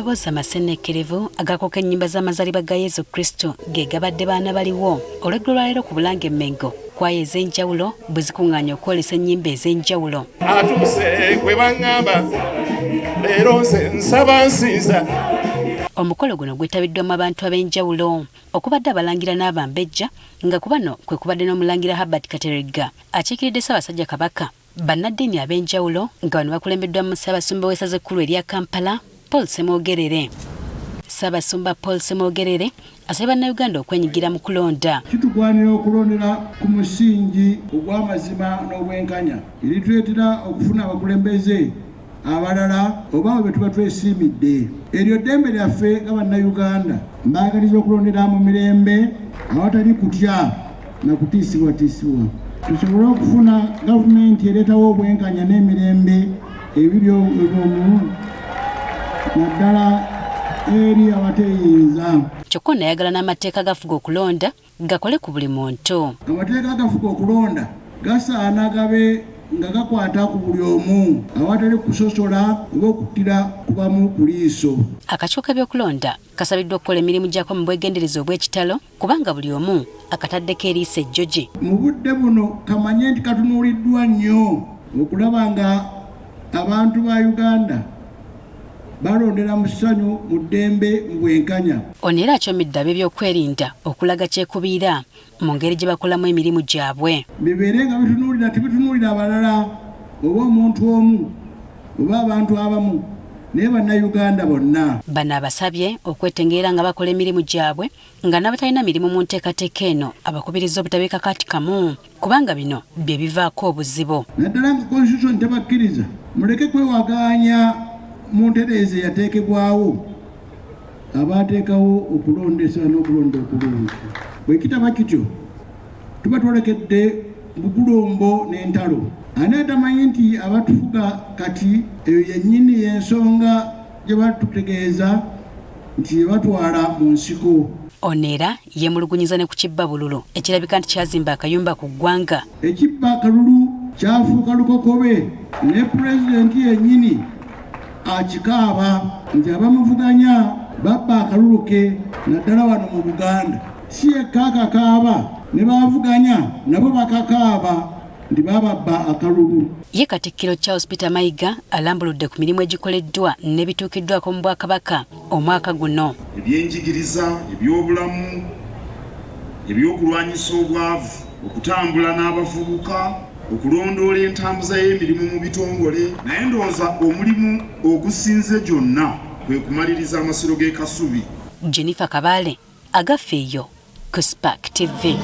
Amaloboozi amasenneekerevu agakoka ennyimba z'amazaalibwa ga Yesu Kristo ge gabadde baana baliwo olweggulo lwa leero ku Bulange Mmengo kwaya ez'enjawulo bwe zikuŋŋaanya okwolesa ennyimba ez'enjawulo. Atuuse gwe baŋŋamba leero nze nsaba nsinza. Omukolo guno gwetabiddwamu abantu ab'enjawulo okubadde abalangira n'abambejja nga ku bano kwe kubadde n'omulangira Herbert Kateregga akiikiridde Ssaabasajja Kabaka, bannaddiini ab'enjawulo nga bano bakulembeddwamu Ssaabasumba w'essaza ekkulu erya Kampala Paul Ssemwogerere. Ssaabasumba Paul Ssemwogerere asaba bannayuganda okwenyigira mu kulonda. Kitugwanira okulondera ku musingi ogw'amazima n'obwenkanya erituleetera okufuna abakulembeze abalala oba bwe tuba twesiimidde. Eryo ddembe lyaffe nga bannayuganda mbaagaliza okulondera mu mirembe awatali kutya na kutiisibwatiisibwa. Tusobole okufuna gavumenti ereetawo obwenkanya n'emirembe ebiri omu naddala eri abateeyinza. Kyokka nayagala n'amateeka agafuga okulonda gakole ku buli muntu. Amateeka agafuga okulonda gasaana gabe nga gakwata ku buli omu awatali kusosola oba okuttira kubamu ku liiso. Akakiiko k'ebyokulonda kasabiddwa okukola emirimu gyako mu bwegendereza obw'ekitalo kubanga buli omu akataddeko eriiso ejjogi. Mu budde buno kamanye nti katunuuliddwa nnyo okulaba nga abantu ba Uganda balondera mu ssanyu mu ddembe mu bwenkanya. Ono era akyomedde ab'ebyokwerinda okulaga kyekubiira mu ngeri gye bakolamu emirimu gyabwe. Bibeere nga bitunuulira tibitunuulira abalala oba omuntu omu oba abantu abamu naye bannayuganda bonna. Bano abasabye okwetengerera nga bakola emirimu gyabwe nga n'abatalina mirimu mu nteekateeka eno abakubiriza obutabeeka kati kamu kubanga bino bye bivaako obuzibu. Naddala nga constitution tebakkiriza muleke kwewagaanya mu ntereeza yateekebwawo abaateekawo okulondesa n'okulonda okulungi. Bwe kitaba kityo tuba twolekedde bugulombo n'entalo. Ani atamanyi nti abatufuga kati eyo yennyini y'ensonga gye batutegeeza nti batwala mu nsiko. Ono era yeemulugunyiza ne ku Kibba Bululu ekirabika nti kyazimba akayumba ku ggwanga. Ekibba Kalulu kyafuuka lukokobe ne pulezidenti yennyini akikaaba nti abamuvuganya babba akalulu ke naddala wano mu Buganda. Si yekka akakaaba ne bavuganya nabo bakakaaba nti bababba akalulu. Ye Katikkiro Charles Peter Mayiga alambuludde ku mirimu egikoleddwa n'ebituukiddwako mu Bwakabaka omwaka guno. Ebyenjigiriza, ebyobulamu, ebyokulwanyisa obwavu, okutambula n'abavubuka, okulondoola entambuza y'emirimu mu bitongole, naye ndowooza omulimu ogusinze gyonna kwe kumaliriza amasiro g'e Kasubi. Jennifer Kabale, Agafeeyo ku Spark TV.